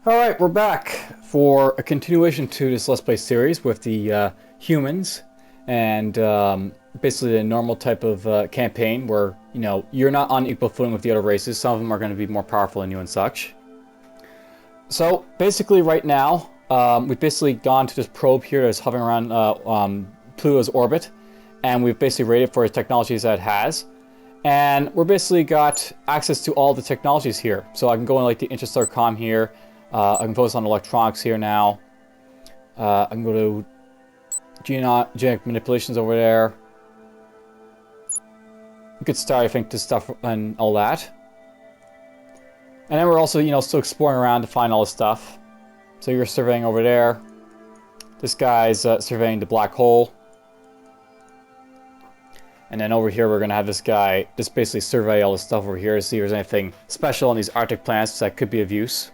Alright, we're back for a continuation to this Let's Play series with the humans and basically the normal type of campaign where, you know, you're not on equal footing with the other races. Some of them are going to be more powerful than you and such. So, basically right now, we've basically gone to this probe here that's hovering around Pluto's orbit, and we've basically rated for its technologies that it has. And we're basically got access to all the technologies here. So I can go in like the interstellar comm here. I can focus on electronics here now. I can go to genetic manipulations over there. We could start, I think, this stuff and all that. And then we're also, you know, still exploring around to find all this stuff. So you're surveying over there. This guy's surveying the black hole. And then over here we're going to have this guy just basically survey all this stuff over here to see if there's anything special on these Arctic planets that could be of use.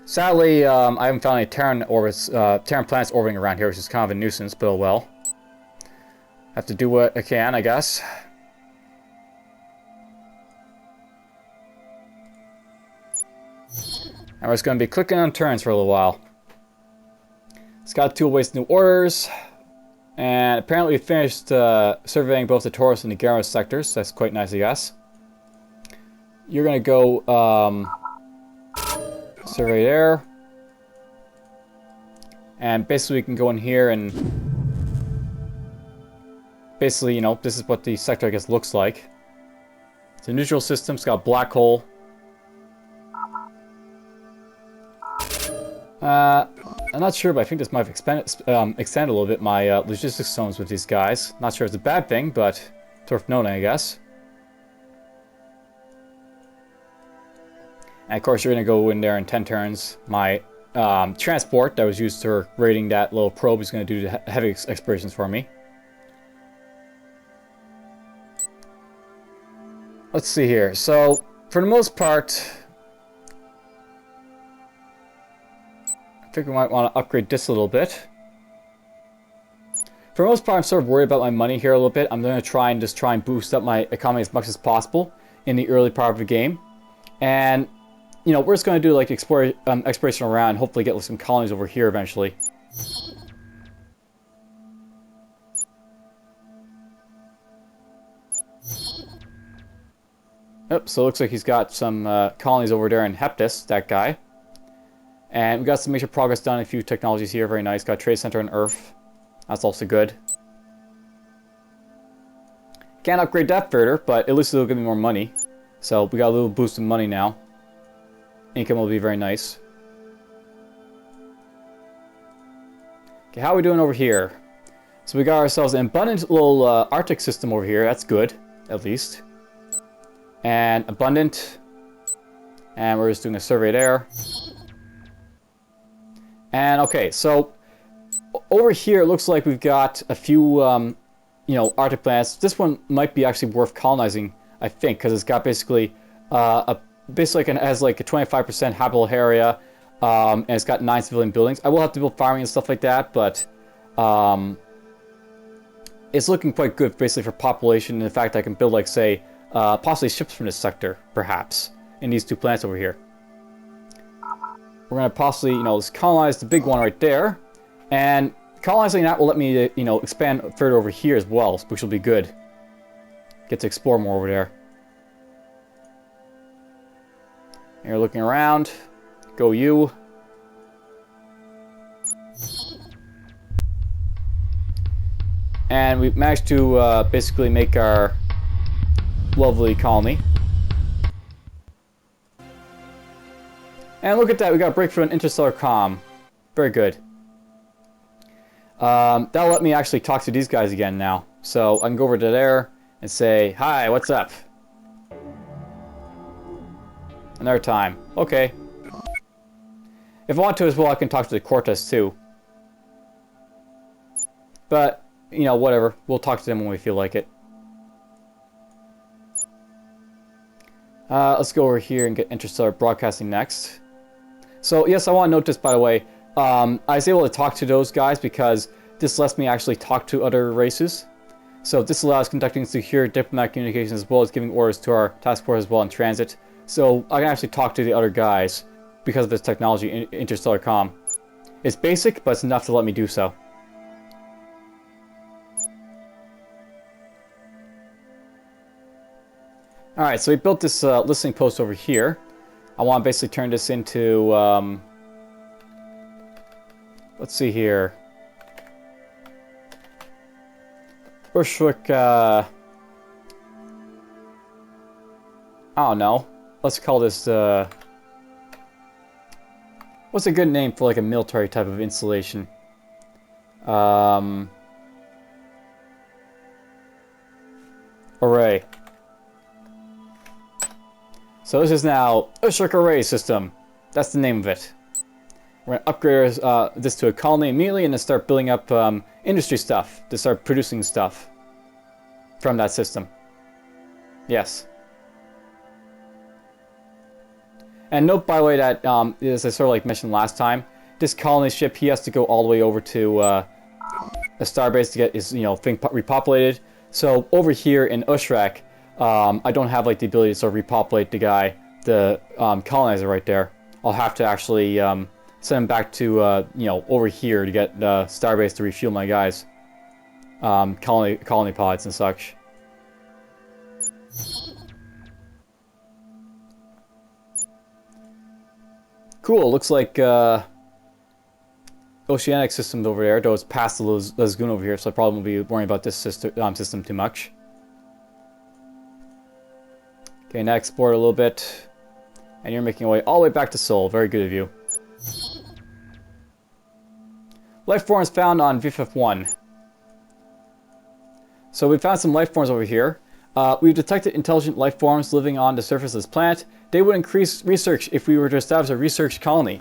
Sadly, I haven't found any Terran planets orbiting around here, which is kind of a nuisance, but oh well. Have to do what I can, I guess. And we're just going to be clicking on turns for a little while. It's got 2 awaits new orders. And apparently we finished surveying both the Taurus and the Garo sectors, so that's quite nice, I guess. You're going to go survey there. And basically we can go in here and basically, you know, this is what the sector, I guess, looks like. It's a neutral system, it's got a black hole. I'm not sure, but I think this might have extended a little bit my logistics zones with these guys. Not sure if it's a bad thing, but it's worth noting, I guess. And of course, you're going to go in there in 10 turns. My transport that was used for raiding that little probe is going to do the heavy explorations for me. Let's see here. So, for the most part, I think we might want to upgrade this a little bit. For the most part, I'm sort of worried about my money here a little bit. I'm going to try and boost up my economy as much as possible in the early part of the game. And, you know, we're just going to do like exploration around, hopefully get some colonies over here eventually. Yep, so it looks like he's got some colonies over there in Heptus, that guy. And we got some major progress done in a few technologies here. Very nice. Got a trade center on Earth. That's also good. Can't upgrade that further, but at least it'll give me more money. So we got a little boost in money now. Income will be very nice. Okay, how are we doing over here? So we got ourselves an abundant little Arctic system over here. That's good, at least. And abundant. And we're just doing a survey there. And okay, so over here it looks like we've got a few, you know, Arctic planets. This one might be actually worth colonizing, I think, because it's got basically it has like a 25% habitable area, and it's got 9 civilian buildings. I will have to build farming and stuff like that, but it's looking quite good, basically, for population and the fact that I can build, like, say, possibly ships from this sector, perhaps, in these 2 planets over here. We're going to possibly, you know, let's colonize the big one right there. And colonizing that will let me, you know, expand further over here as well, which will be good. Get to explore more over there. And you're looking around. Go you. And we've managed to basically make our lovely colony. And look at that, we got a breakthrough in interstellar comm. Very good. That'll let me actually talk to these guys again now. So I can go over to there and say, "Hi, what's up?" Another time. Okay. If I want to as well, I can talk to the Cortes too. But, you know, whatever. We'll talk to them when we feel like it. Let's go over here and get interstellar broadcasting next. So, yes, I want to note this, by the way. I was able to talk to those guys because this lets me actually talk to other races. So this allows conducting secure diplomatic communications as well as giving orders to our task force as well in transit. So I can actually talk to the other guys because of its technology in interstellar comm. It's basic, but it's enough to let me do so. Alright, so we built this listening post over here. I want to basically turn this into, let's see here. Urshwick, I don't know. Let's call this, what's a good name for like a military type of installation? Array. So this is now Urshwick Array System. That's the name of it. We're going to upgrade this to a colony immediately and then start building up industry stuff to start producing stuff from that system. Yes. And note, by the way, that as I sort of like mentioned last time, this colony ship, he has to go all the way over to a starbase to get his thing repopulated. So over here in Urshwick, I don't have like the ability to sort of repopulate the colonizer right there. I'll have to actually send him back to over here to get the starbase to refuel my guys, colony pods and such. Cool. Looks like oceanic systems over there, though it's past the lagoon over here, so I probably won't be worrying about this system too much. Okay, now explore a little bit. And you're making your way all the way back to Seoul. Very good of you. Life forms found on VFF1. So we found some life forms over here. We've detected intelligent life forms living on the surface of this planet. They would increase research if we were to establish a research colony.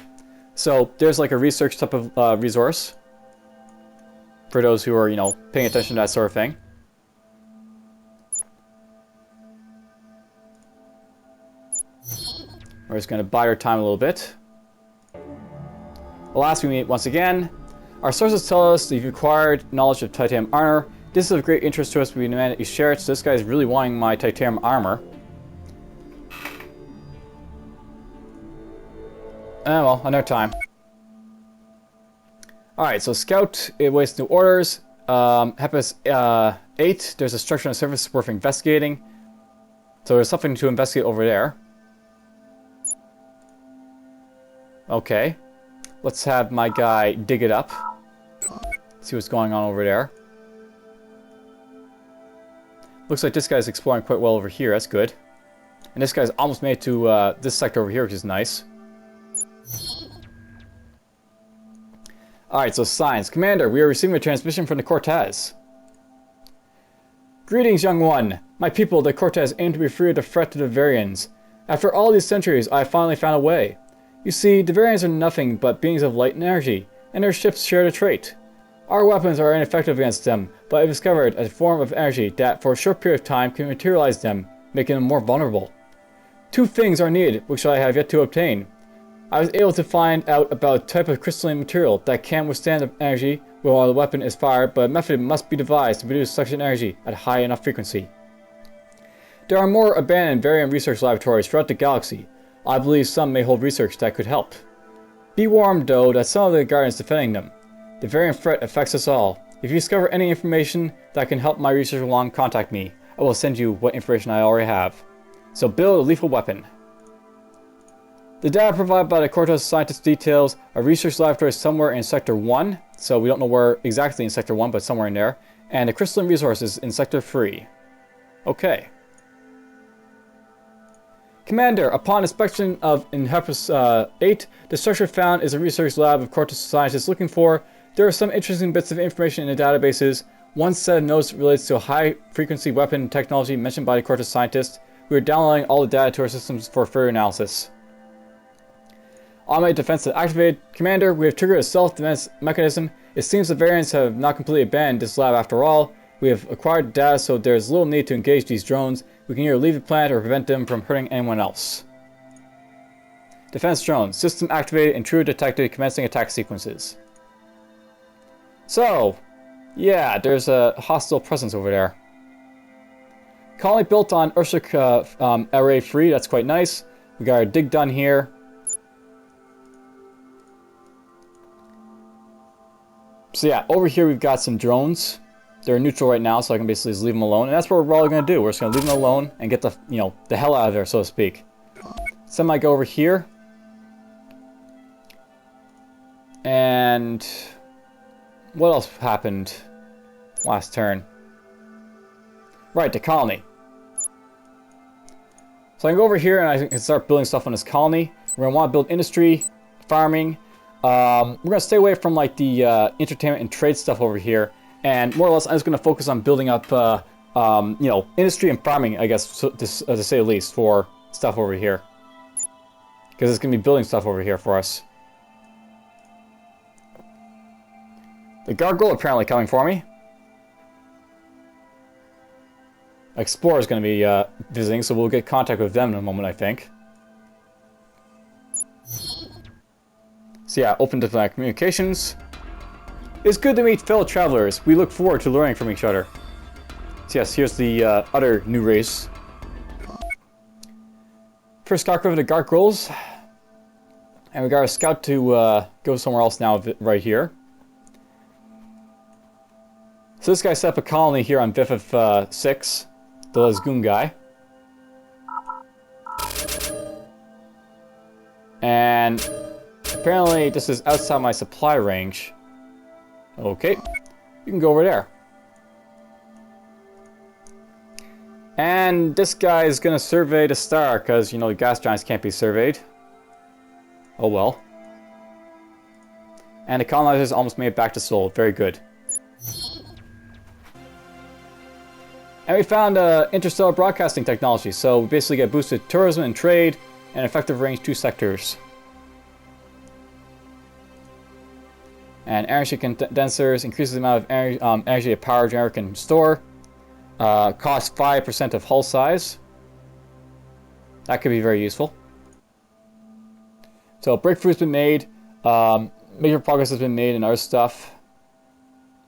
So there's like a research type of resource for those who are, paying attention to that sort of thing. We're just going to bide our time a little bit. Alas, we meet once again. Our sources tell us that you've acquired knowledge of titanium armor. This is of great interest to us. We demand that you share it. So this guy's really wanting my titanium armor. Well, another time. Alright, so Scout, it waits new orders. Hepus 8, there's a structure on the surface worth investigating. So there's something to investigate over there. Okay. Let's have my guy dig it up. See what's going on over there. Looks like this guy's exploring quite well over here. That's good. And this guy's almost made it to this sector over here, which is nice. Alright, so signs. Commander, we are receiving a transmission from the Cortez. Greetings, young one. My people, the Cortez, aim to be free of the threat to the Varians. After all these centuries, I have finally found a way. You see, the Varians are nothing but beings of light and energy, and their ships share the trait. Our weapons are ineffective against them, but I've discovered a form of energy that, for a short period of time, can materialize them, making them more vulnerable. Two things are needed, which I have yet to obtain. I was able to find out about a type of crystalline material that can withstand the energy while the weapon is fired, but a method must be devised to produce such an energy at a high enough frequency. There are more abandoned Varian research laboratories throughout the galaxy. I believe some may hold research that could help. Be warned, though, that some of the guardians defending them. The Varian threat affects us all. If you discover any information that can help my research along, contact me. I will send you what information I already have. So build a lethal weapon. The data provided by the Cortez scientists details a research laboratory somewhere in Sector 1, so we don't know where exactly in Sector 1, but somewhere in there, and the crystalline resources in Sector 3. Okay. Commander, upon inspection of Hepus 8, the structure found is a research lab of Cortez scientists looking for. There are some interesting bits of information in the databases. One set of notes relates to a high-frequency weapon technology mentioned by the Cortez scientists. We are downloading all the data to our systems for further analysis. Automated defense activated. Commander, we have triggered a self-defense mechanism. It seems the Variants have not completely abandoned this lab after all. We have acquired data, so there is little need to engage these drones. We can either leave the planet or prevent them from hurting anyone else. Defense drones. System activated. Intruder detected. Commencing attack sequences. So, yeah, there's a hostile presence over there. Colony built on Urshwick Array 3. That's quite nice. We got our dig done here. So yeah, over here we've got some drones. They're neutral right now, so I can basically just leave them alone. And that's what we're all going to do. We're just going to leave them alone and get the, you know, the hell out of there, so to speak. Semi go over here. And what else happened last turn? Right, the colony. So I can go over here and I can start building stuff on this colony. We're going to want to build industry, farming. We're going to stay away from like the entertainment and trade stuff over here. And more or less, I'm just going to focus on building up, you know, industry and farming, I guess, to say the least, for stuff over here. Because it's going to be building stuff over here for us. The gargoyle apparently coming for me. Explorer is going to be visiting, so we'll get contact with them in a moment, I think. So yeah, open diplomatic communications. It's good to meet fellow travelers. We look forward to learning from each other. So yes, here's the other new race. First stock over to gargoyles. And we got our scout to go somewhere else now, right here. So this guy set up a colony here on Vif 6, the Lagoon guy. And apparently this is outside my supply range. Okay, you can go over there. And this guy is going to survey the star, because, you know, the gas giants can't be surveyed. Oh well. And the colonizers almost made it back to Sol. Very good. And we found interstellar broadcasting technology, so we basically get boosted tourism and trade, and effective range 2 sectors. And energy condensers increases the amount of energy a power generator can store. Costs 5% of hull size. That could be very useful. So breakthrough's been made. Major progress has been made in our stuff.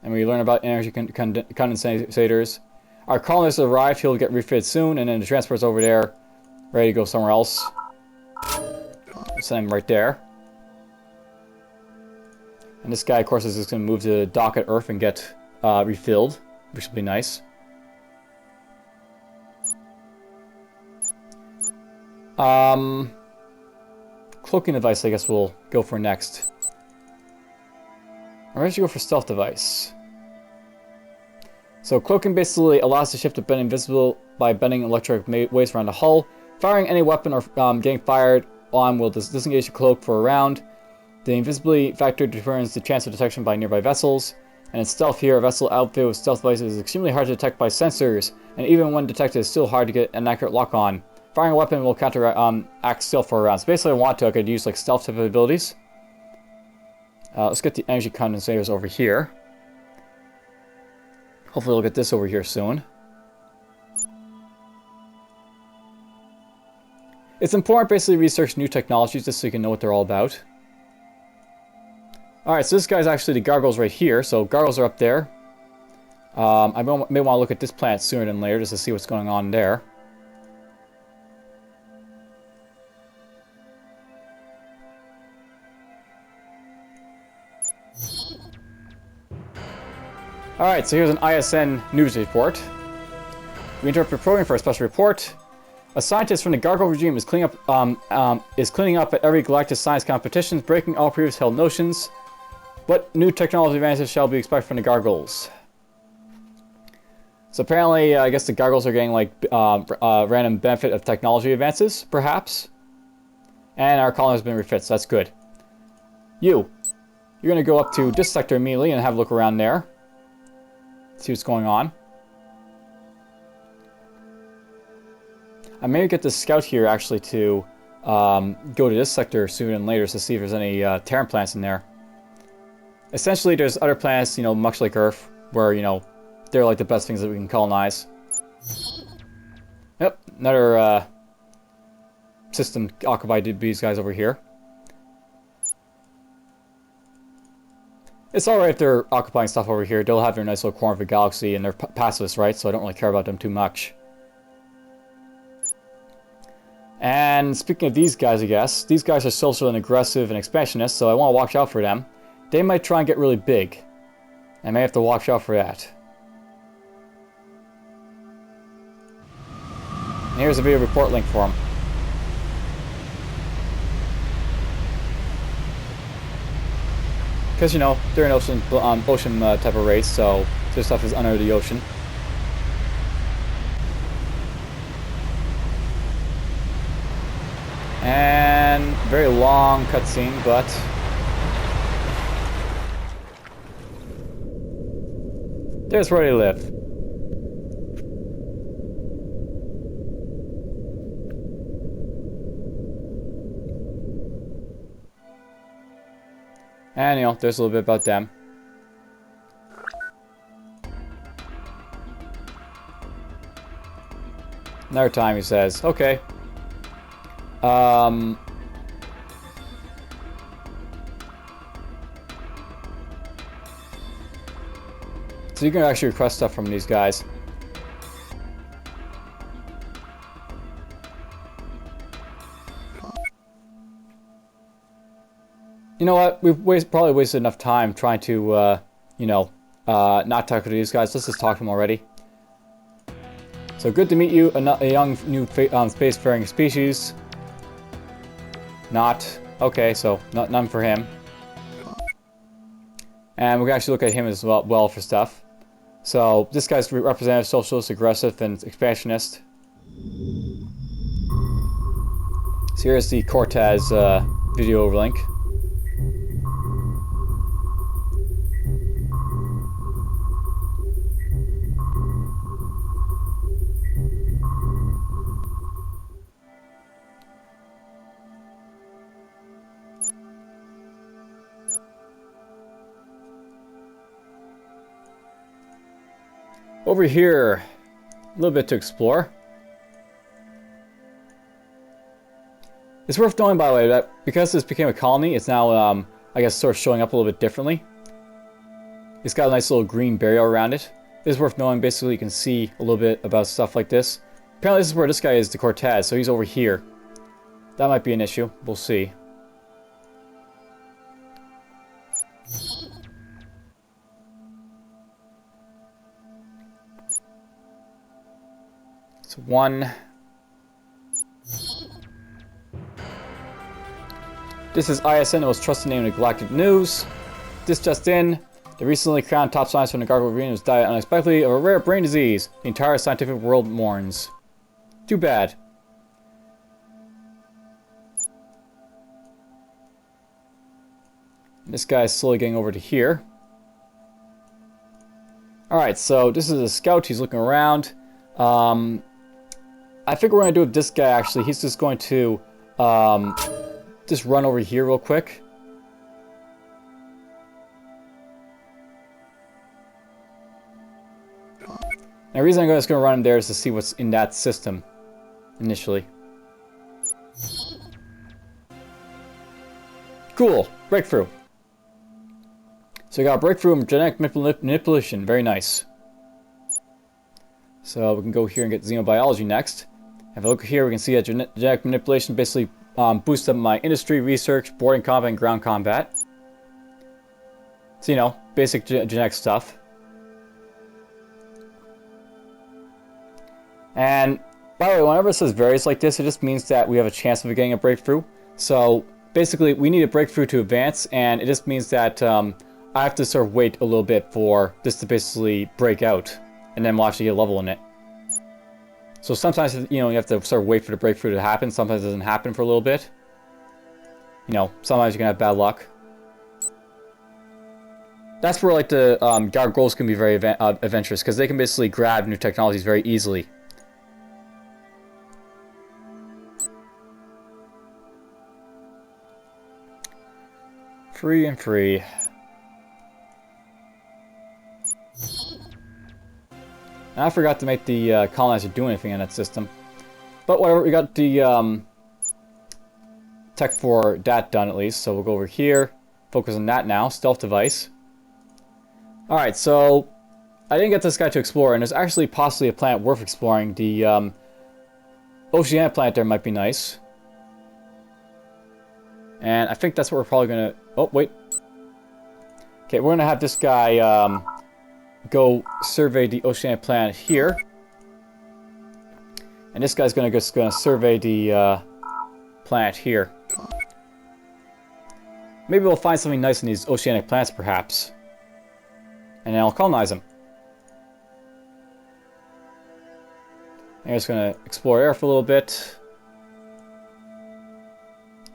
And we learn about energy condensators. Our colonists arrive, he'll get refitted soon, and then the transport's over there, ready to go somewhere else. Send him right there. And this guy, of course, is just going to move to the dock at Earth and get refilled, which will be nice. Cloaking device, I guess we'll go for next. Or should you go for stealth device? So cloaking basically allows the ship to bend invisible by bending electric waves around the hull. Firing any weapon or getting fired on will disengage the cloak for a round. The invisibility factor determines the chance of detection by nearby vessels. And in stealth here, a vessel outfitted with stealth devices is extremely hard to detect by sensors, and even when detected, it's still hard to get an accurate lock on. Firing a weapon will counteract stealth for a round. So basically, I could use like stealth type of abilities. Let's get the energy condensators over here. Hopefully we'll get this over here soon. It's important basically to research new technologies just so you can know what they're all about. Alright, so this guy's actually the gargoyles right here. So gargoyles are up there. I may want to look at this planet sooner than later just to see what's going on there. Alright, so here's an ISN news report. We interrupt the program for a special report. A scientist from the Gargoyle regime is cleaning up at every galactic science competitions, breaking all previous held notions. What new technology advances shall be expected from the Gargoyles? So apparently, I guess the Gargoyles are getting like random benefit of technology advances, perhaps. And our colony has been refit, so that's good. You're going to go up to this sector immediately and have a look around there. See what's going on. I may get the scout here actually to go to this sector sooner than later to see if there's any Terran planets in there. Essentially, there's other planets, you know, much like Earth, where, you know, they're like the best things that we can colonize. Yep, another system occupied by these guys over here. It's alright if they're occupying stuff over here. They'll have their nice little corner of the galaxy, and they're pacifists, right? So I don't really care about them too much. And speaking of these guys, I guess, these guys are social and aggressive and expansionist, so I want to watch out for them. They might try and get really big. I may have to watch out for that. And here's a video report link for him. Because, you know, they're an ocean type of race, so their stuff is under the ocean. And very long cutscene, but there's where they live. And, you know, there's a little bit about them. Another time he says, okay. So you can actually request stuff from these guys. You know what? We've probably wasted enough time trying to, you know, not talk to these guys. Let's just talk to them already. So good to meet you, a young new spacefaring species. Not. Okay, so none for him. And we can actually look at him as well for stuff. So this guy's representative, socialist, aggressive, and expansionist. So here's the Cortez video link. Over here, a little bit to explore. It's worth knowing, by the way, that because this became a colony, it's now, I guess, sort of showing up a little bit differently. It's got a nice little green barrier around it. It's worth knowing, basically, you can see a little bit about stuff like this. Apparently, this is where this guy is, the Cortez, so he's over here. That might be an issue. We'll see. So one. This is ISN, the most trusted name in galactic news. This just in. The recently crowned top scientist from the Gargle Green has died unexpectedly of a rare brain disease. The entire scientific world mourns. Too bad. This guy's slowly getting over to here. Alright, so this is a scout. He's looking around. I think what we're going to do with this guy, actually, he's just going to just run over here real quick. And the reason I'm just going to run him there is to see what's in that system, initially. Cool! Breakthrough. So we got a breakthrough in genetic manipulation. Very nice. So we can go here and get xenobiology next. Have a look here, we can see that genetic manipulation basically boosts up my industry, research, boarding combat, and ground combat. So, you know, basic genetic stuff. And, by the way, whenever it says various like this, it just means that we have a chance of getting a breakthrough. So, basically, we need a breakthrough to advance, and it just means that I have to sort of wait a little bit for this to basically break out. And then we'll actually get a level in it. So sometimes, you know, you have to sort of wait for the breakthrough to happen. Sometimes it doesn't happen for a little bit. You know, sometimes you can have bad luck. That's where, like, the gargoyles can be very adventurous, because they can basically grab new technologies very easily. Free and free. And I forgot to make the colonizer do anything in that system. But whatever, we got the tech for that done at least. So we'll go over here, focus on that now, stealth device. Alright, so I didn't get this guy to explore, and there's actually possibly a planet worth exploring. The Oceania planet there might be nice. And I think that's what we're probably gonna... Oh, wait. Okay, we're gonna have this guy go survey the oceanic planet here. And this guy's gonna survey the planet here. Maybe we'll find something nice in these oceanic planets, perhaps. And then I'll colonize them. I'm just gonna explore air for a little bit.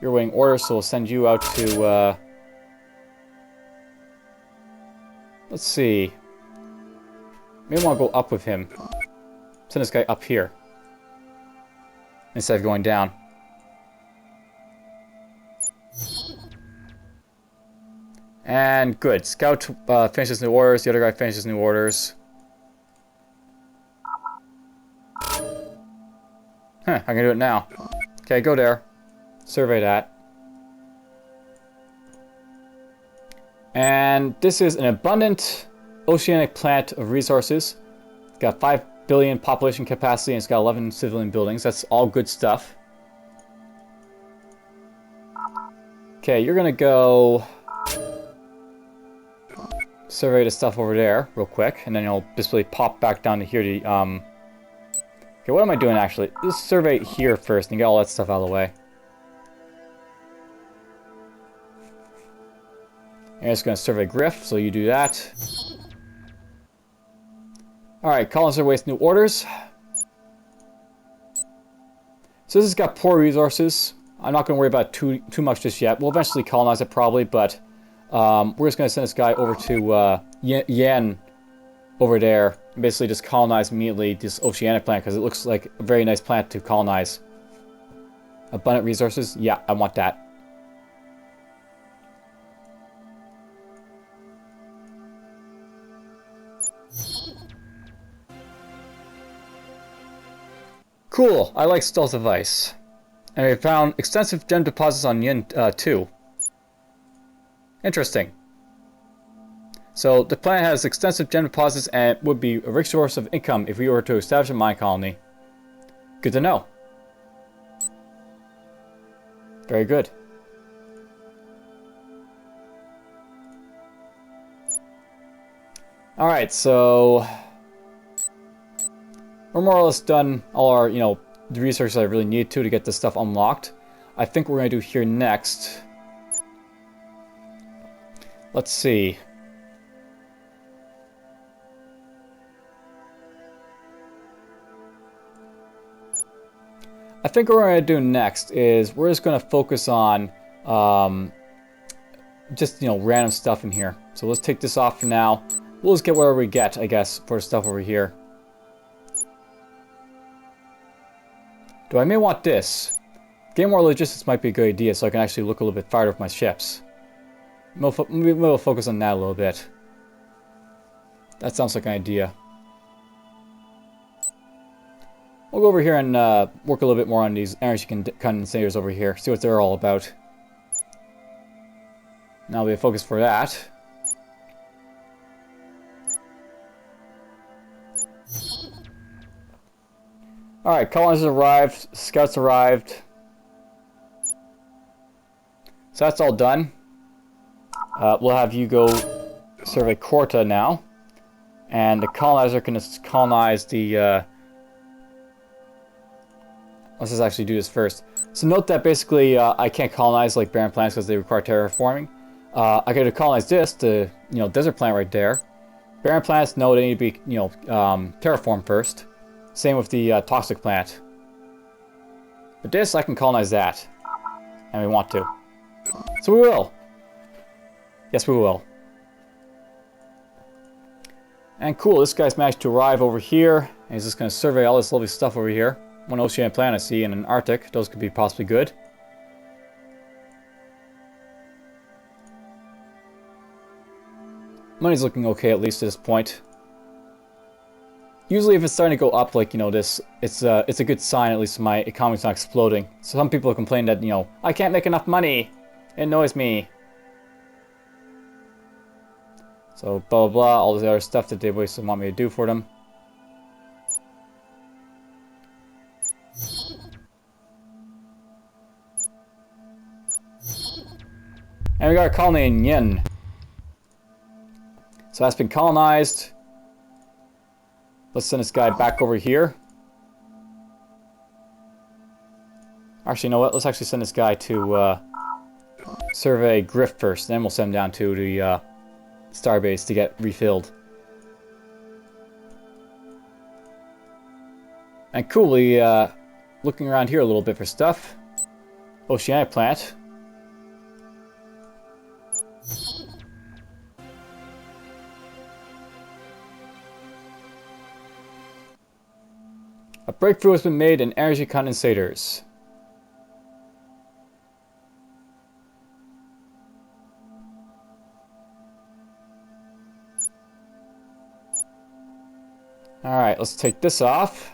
You're waiting orders, so we'll send you out to, let's see. Maybe I want to go up with him. Send this guy up here. Instead of going down. And good. Scout finishes new orders. The other guy finishes new orders. Huh, I can do it now. Okay, go there. Survey that. And this is an abundant oceanic planet of resources. It's got 5 billion population capacity and it's got 11 civilian buildings. That's all good stuff. Okay, you're gonna go survey the stuff over there real quick, and then you'll basically pop back down to here to okay, what am I doing actually? Just survey here first and get all that stuff out of the way. I'm just gonna survey Griff, so you do that. Alright, colonizer waits new orders. So this has got poor resources. I'm not gonna worry about too much just yet. We'll eventually colonize it probably, but we're just gonna send this guy over to Yen over there. And basically just colonize immediately this oceanic planet because it looks like a very nice planet to colonize. Abundant resources? Yeah, I want that. Cool, I like stealth device. And we found extensive gem deposits on Yin 2. Interesting. So the planet has extensive gem deposits and would be a rich source of income if we were to establish a mine colony. Good to know. Very good. Alright, so we're more or less done all our, the research that I really need to get this stuff unlocked. I think what we're going to do here next. Let's see. I think what we're going to do next is we're just going to focus on just, random stuff in here. So let's take this off for now. We'll just get whatever we get, I guess, for stuff over here. Do I may want this? Getting more logistics might be a good idea so I can actually look a little bit farther with my ships. Maybe we'll focus on that a little bit. That sounds like an idea. We'll go over here and work a little bit more on these energy condensators over here. See what they're all about. That'll be a focus for that. Alright, colonists arrived, scouts arrived. So that's all done. We'll have you go survey Corta now. And the colonizer can colonize the... let's just actually do this first. So note that basically I can't colonize like barren planets because they require terraforming. I gotta colonize this, the desert planet right there. Barren planets, no, they need to be terraformed first. Same with the toxic planet. But this, I can colonize that. And we want to. So we will. Yes, we will. And cool, this guy's managed to arrive over here. And he's just going to survey all this lovely stuff over here. One oceanic planet I see and an Arctic. Those could be possibly good. Money's looking okay at least at this point. Usually if it's starting to go up like, this, it's a good sign, at least my economy's not exploding. So some people complain that, I can't make enough money. It annoys me. So blah blah blah, all this other stuff that they always want me to do for them. And we got a colony in Yin. So that's been colonized. Let's send this guy back over here. Actually, you know what? Let's actually send this guy to survey Grift first. Then we'll send him down to the starbase to get refilled. And coolly, looking around here a little bit for stuff. Oceanic plant. A breakthrough has been made in energy condensators. Alright, let's take this off.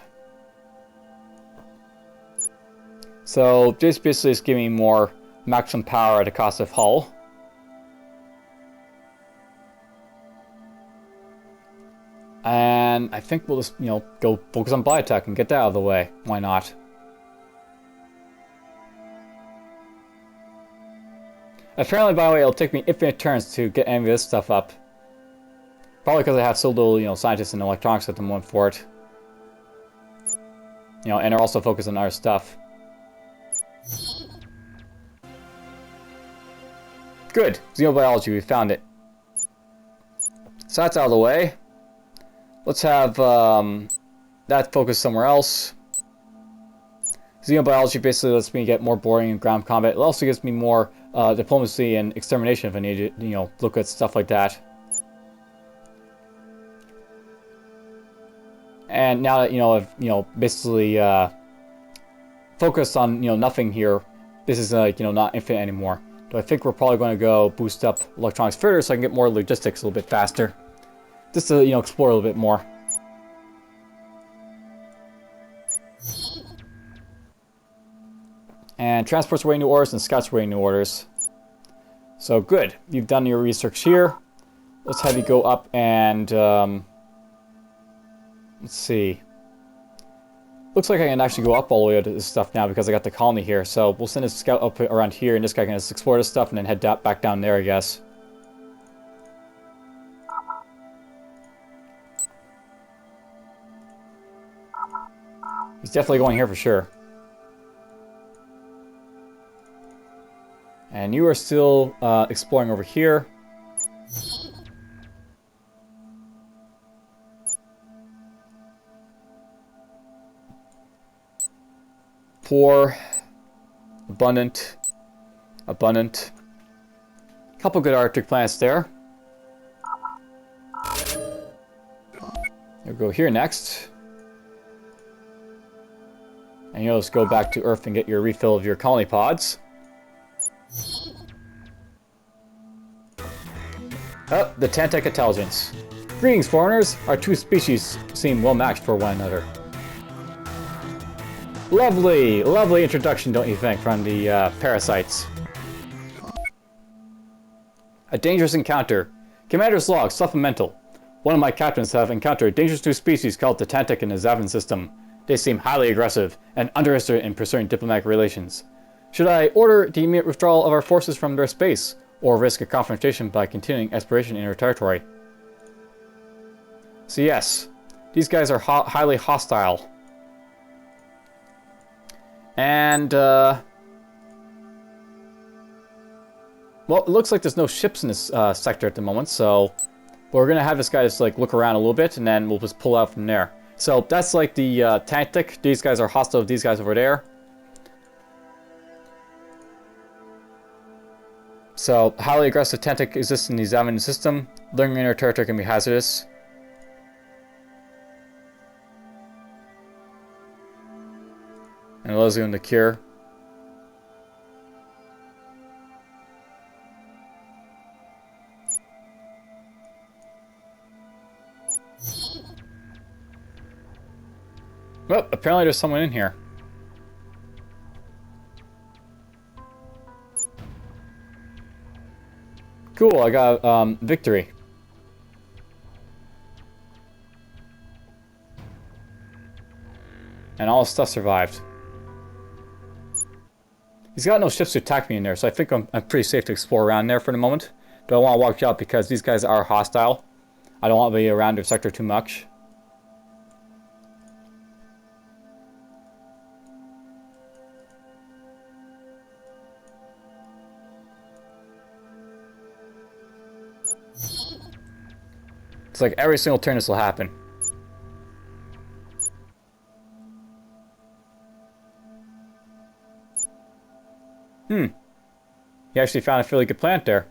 So, this basically is giving me more maximum power at the cost of hull. And I think we'll just, go focus on biotech and get that out of the way. Why not? Apparently, by the way, it'll take me infinite turns to get any of this stuff up. Probably because I have so little, scientists and electronics at the moment for it. And they're also focused on other stuff. Good. Xenobiology, we found it. So that's out of the way. Let's have that focus somewhere else. Xenobiology basically lets me get more boring in ground combat. It also gives me more diplomacy and extermination if I need to, look at stuff like that. And now that, I've, basically focused on, nothing here, this is, not infinite anymore. So I think we're probably going to go boost up electronics further so I can get more logistics a little bit faster. Just to, explore a little bit more. And transports away new orders and scouts away new orders. So good. You've done your research here. Let's have you go up and... let's see. Looks like I can actually go up all the way to this stuff now because I got the colony here. So we'll send a scout up around here and this guy can just explore this stuff and then head back down there, I guess. He's definitely going here for sure. And you are still exploring over here. Poor, abundant. Couple good Arctic planets there. We'll go here next. And you'll just go back to Earth and get your refill of your colony pods. Oh, the Tantic intelligence. Greetings, foreigners. Our two species seem well matched for one another. Lovely introduction, don't you think, from the parasites. A dangerous encounter. Commander's log, supplemental. One of my captains have encountered a dangerous new species called the Tantic in the Zavin system. They seem highly aggressive and underestimated in pursuing diplomatic relations. Should I order the immediate withdrawal of our forces from their space, or risk a confrontation by continuing exploration in our territory? So yes, these guys are highly hostile. And, well, it looks like there's no ships in this sector at the moment, so we're going to have this guy just, like, look around a little bit, and then we'll just pull out from there. So that's, like, the tactic. These guys are hostile to these guys over there. So, highly aggressive Tantic exists in the Zavin system. Lingering in our territory can be hazardous. And allows you in the cure. Well, apparently there's someone in here. Cool, I got victory. And all his stuff survived. He's got no ships to attack me in there, so I think I'm pretty safe to explore around there for the moment. But I want to watch out because these guys are hostile. I don't want to be around their sector too much. It's like every single turn this will happen. Hmm. He actually found a fairly good plant there.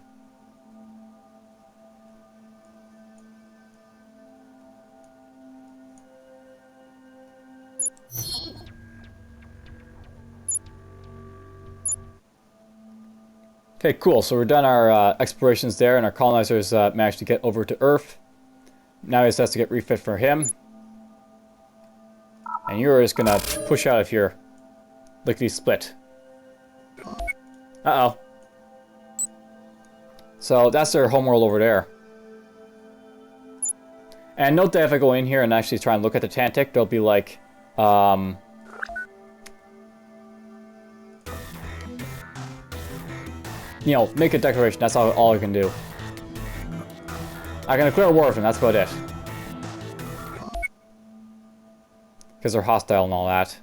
Okay, cool. So we're done our explorations there, and our colonizers managed to get over to Earth. Now he just has to get refit for him. And you're just gonna push out of here. Lickety-split. Uh-oh. So that's their homeworld over there. And note that if I go in here and actually try and look at the Tantic, there'll be like, you know, make a declaration. That's all I can do. I can declare war with them. That's about it. Because they're hostile and all that.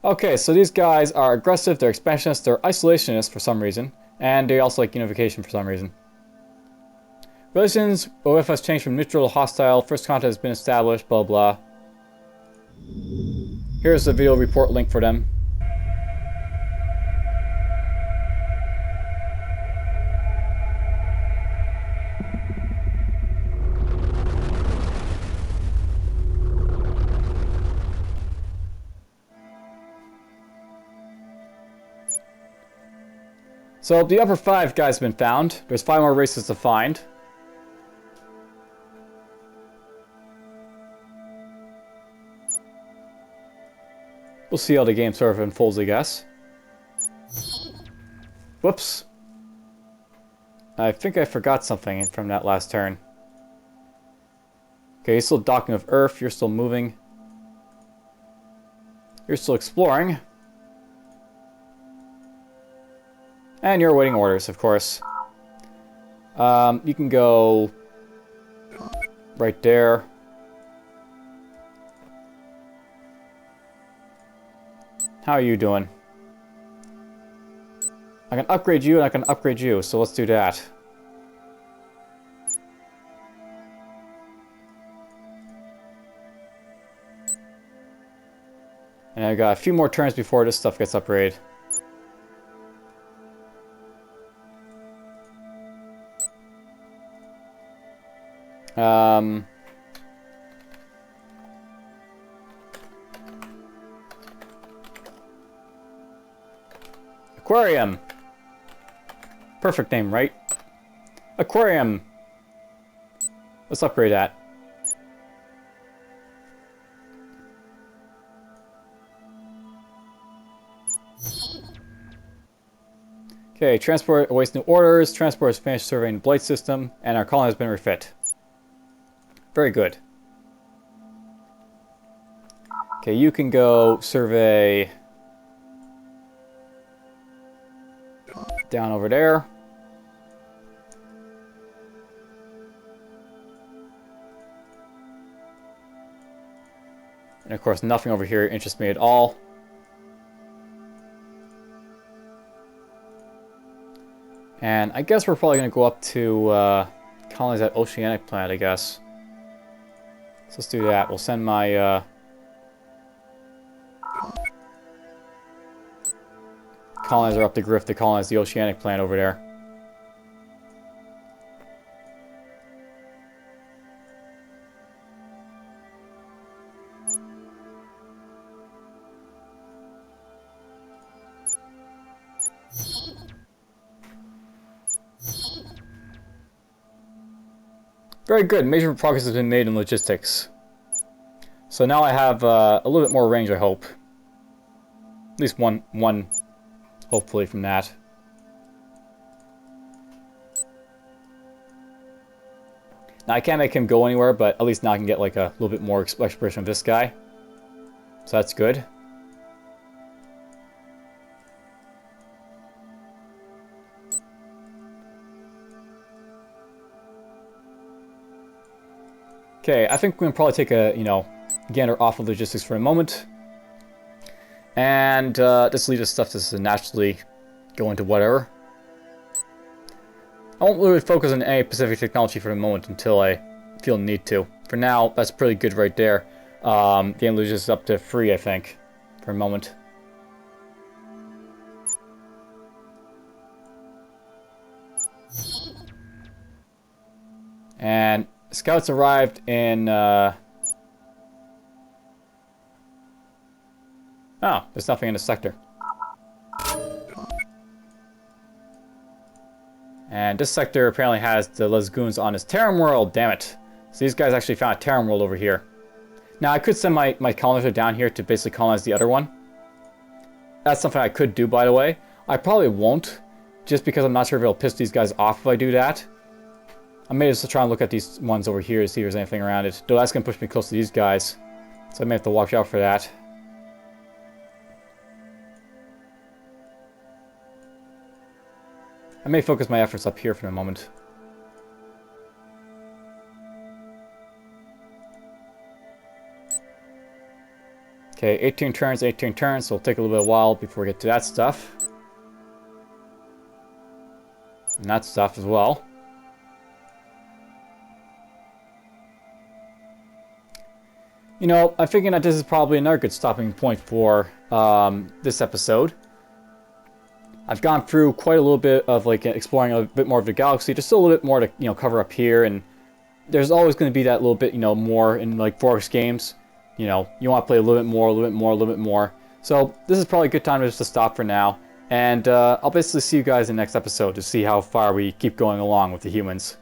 Okay, so these guys are aggressive, they're expansionists, they're isolationists for some reason, and they also like unification for some reason. Relations with us changed from neutral to hostile, first contact has been established, blah blah. Here's the video report link for them. So the upper 5 guys have been found. There's 5 more races to find. We'll see how the game sort of unfolds, I guess. Whoops. I think I forgot something from that last turn. Okay, you're still docking with Earth. You're still moving. You're still exploring. And you're awaiting orders, of course. You can go right there. How are you doing? I can upgrade you and I can upgrade you, so let's do that. And I've got a few more turns before this stuff gets upgraded. Aquarium. Perfect name, right? Aquarium. Let's upgrade that. Okay, transport awaits new orders. Transport has finished surveying the blight system, and our colony has been refit. Very good. Okay, you can go survey down over there. And of course, nothing over here interests me at all. And I guess we're probably going to go up to colonize that oceanic planet, I guess. So let's do that. We'll send my colonizer up the Griff to colonize the oceanic planet over there. Very good. Major progress has been made in logistics. So now I have a little bit more range, I hope. At least one, hopefully, from that. Now, I can't make him go anywhere, but at least now I can get like a little bit more exploration of this guy. So that's good. Okay, I think we can probably take a, gander off of logistics for a moment. And just leave this stuff to naturally go into whatever. I won't really focus on any specific technology for the moment until I feel the need to. For now, that's pretty good right there. Game loses up to 3, I think, for a moment. And scouts arrived in... Oh, there's nothing in the sector. And this sector apparently has the Lesgoons on its Terran world, damn it. So these guys actually found a Terran world over here. Now I could send my colonizer down here to basically colonize the other one. That's something I could do, by the way. I probably won't, just because I'm not sure if it'll piss these guys off if I do that. I may just try and look at these ones over here to see if there's anything around it. Though that's going to push me close to these guys. So I may have to watch out for that. I may focus my efforts up here for the moment. Okay, 18 turns, so it'll take a little bit of a while before we get to that stuff. And that stuff as well. You know, I'm thinking that this is probably another good stopping point for this episode. I've gone through quite a little bit of like exploring a bit more of the galaxy. There's still a little bit more to cover up here, and there's always going to be that little bit more in like Forest games. You want to play a little bit more, a little bit more, a little bit more. So this is probably a good time just to stop for now, and I'll basically see you guys in the next episode to see how far we keep going along with the humans.